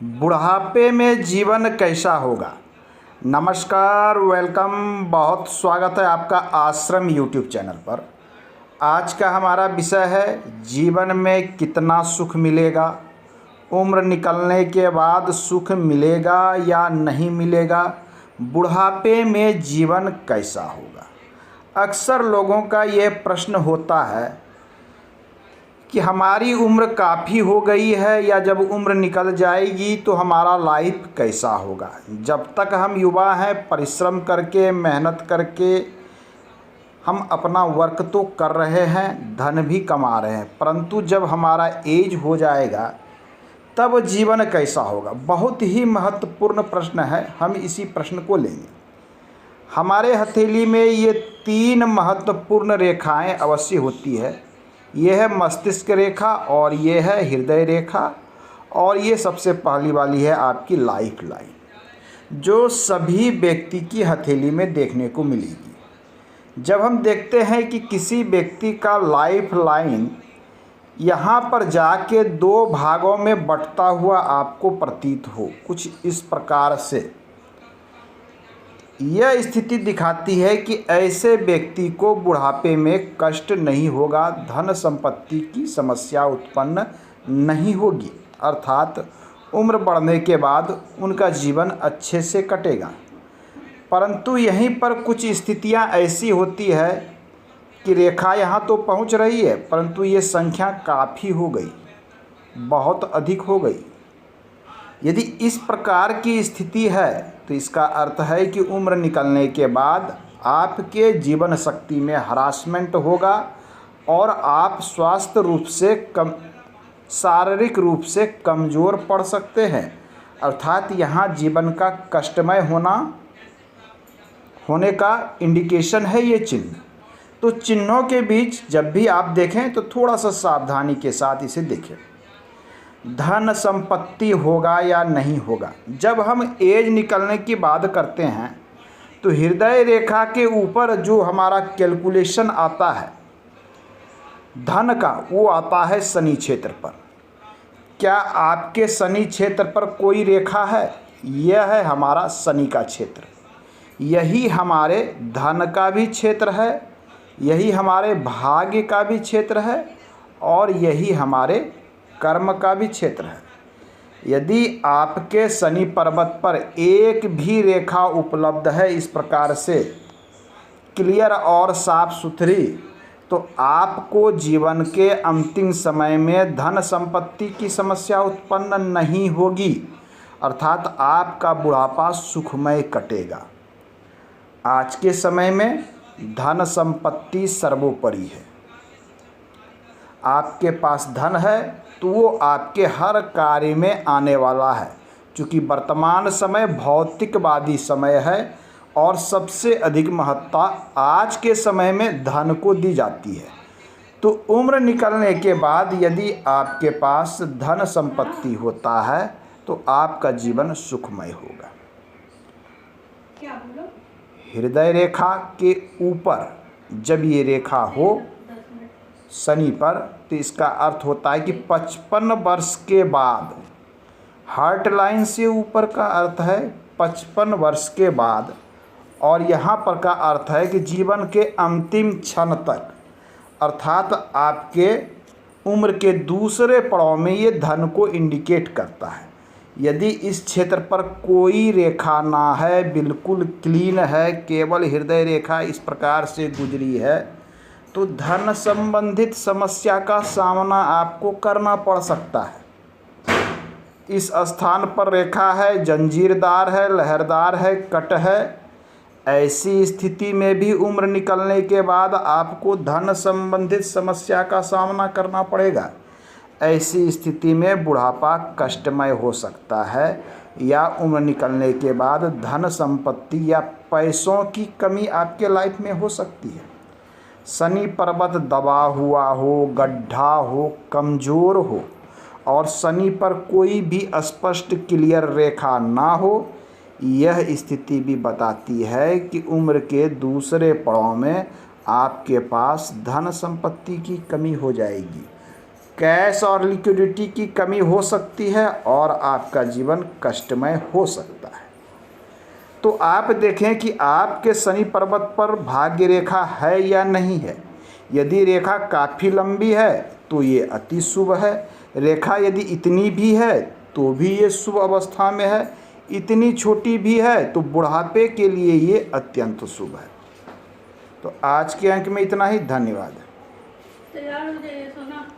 बुढ़ापे में जीवन कैसा होगा। नमस्कार, वेलकम, बहुत स्वागत है आपका आश्रम यूट्यूब चैनल पर। आज का हमारा विषय है जीवन में कितना सुख मिलेगा, उम्र निकलने के बाद सुख मिलेगा या नहीं मिलेगा, बुढ़ापे में जीवन कैसा होगा। अक्सर लोगों का ये प्रश्न होता है कि हमारी उम्र काफ़ी हो गई है या जब उम्र निकल जाएगी तो हमारा लाइफ कैसा होगा। जब तक हम युवा हैं, परिश्रम करके, मेहनत करके हम अपना वर्क तो कर रहे हैं, धन भी कमा रहे हैं, परंतु जब हमारा एज हो जाएगा तब जीवन कैसा होगा। बहुत ही महत्वपूर्ण प्रश्न है, हम इसी प्रश्न को लेंगे। हमारे हथेली में ये 3 महत्वपूर्ण रेखाएं अवश्य होती है। ये है मस्तिष्क रेखा, और ये है हृदय रेखा, और ये सबसे पहली वाली है आपकी लाइफ लाइन, जो सभी व्यक्ति की हथेली में देखने को मिलेगी। जब हम देखते हैं कि किसी व्यक्ति का लाइफ लाइन यहाँ पर जाके 2 भागों में बंटता हुआ आपको प्रतीत हो, कुछ इस प्रकार से, यह स्थिति दिखाती है कि ऐसे व्यक्ति को बुढ़ापे में कष्ट नहीं होगा, धन संपत्ति की समस्या उत्पन्न नहीं होगी, अर्थात उम्र बढ़ने के बाद उनका जीवन अच्छे से कटेगा। परंतु यहीं पर कुछ स्थितियां ऐसी होती है कि रेखा यहाँ तो पहुँच रही है, परंतु ये संख्या काफ़ी हो गई, बहुत अधिक हो गई। यदि इस प्रकार की स्थिति है तो इसका अर्थ है कि उम्र निकलने के बाद आपके जीवन शक्ति में हरासमेंट होगा और आप स्वास्थ्य रूप से शारीरिक रूप से कमज़ोर पड़ सकते हैं। अर्थात यहाँ जीवन का कष्टमय होने का इंडिकेशन है ये चिन्ह। तो चिन्हों के बीच जब भी आप देखें तो थोड़ा सा सावधानी के साथ इसे देखें। धन संपत्ति होगा या नहीं होगा। जब हम एज निकलने की बात करते हैं तो हृदय रेखा के ऊपर जो हमारा कैलकुलेशन आता है धन का, वो आता है शनि क्षेत्र पर। क्या आपके शनि क्षेत्र पर कोई रेखा है? यह है हमारा शनि का क्षेत्र। यही हमारे धन का भी क्षेत्र है, यही हमारे भाग्य का भी क्षेत्र है, और यही हमारे कर्म का भी क्षेत्र है। यदि आपके शनि पर्वत पर एक भी रेखा उपलब्ध है इस प्रकार से क्लियर और साफ सुथरी, तो आपको जीवन के अंतिम समय में धन संपत्ति की समस्या उत्पन्न नहीं होगी, अर्थात आपका बुढ़ापा सुखमय कटेगा। आज के समय में धन संपत्ति सर्वोपरि है। आपके पास धन है तो वो आपके हर कार्य में आने वाला है। क्योंकि वर्तमान समय भौतिकवादी समय है और सबसे अधिक महत्ता आज के समय में धन को दी जाती है। तो उम्र निकलने के बाद यदि आपके पास धन संपत्ति होता है तो आपका जीवन सुखमय होगा। हृदय रेखा के ऊपर जब ये रेखा हो शनि पर, तो इसका अर्थ होता है कि 55 वर्ष के बाद, हार्ट लाइन से ऊपर का अर्थ है 55 वर्ष के बाद, और यहाँ पर का अर्थ है कि जीवन के अंतिम क्षण तक, अर्थात आपके उम्र के दूसरे पड़ाव में ये धन को इंडिकेट करता है। यदि इस क्षेत्र पर कोई रेखा ना है, बिल्कुल क्लीन है, केवल हृदय रेखा इस प्रकार से गुजरी है, तो धन संबंधित समस्या का सामना आपको करना पड़ सकता है। इस स्थान पर रेखा है, जंजीरदार है, लहरदार है, कट है, ऐसी स्थिति में भी उम्र निकलने के बाद आपको धन संबंधित समस्या का सामना करना पड़ेगा। ऐसी स्थिति में बुढ़ापा कष्टमय हो सकता है, या उम्र निकलने के बाद धन संपत्ति या पैसों की कमी आपके लाइफ में हो सकती है। शनि पर्वत दबा हुआ हो, गड्ढा हो, कमज़ोर हो, और शनि पर कोई भी स्पष्ट क्लियर रेखा ना हो, यह स्थिति भी बताती है कि उम्र के दूसरे पड़ाव में आपके पास धन संपत्ति की कमी हो जाएगी। कैश और लिक्विडिटी की कमी हो सकती है और आपका जीवन कष्टमय हो सकता है। तो आप देखें कि आपके शनि पर्वत पर भाग्य रेखा है या नहीं है। यदि रेखा काफ़ी लंबी है तो ये अति शुभ है। रेखा यदि इतनी भी है तो भी ये शुभ अवस्था में है। इतनी छोटी भी है तो बुढ़ापे के लिए ये अत्यंत शुभ है। तो आज के अंक में इतना ही। धन्यवाद। तैयार हो जाइए सोना।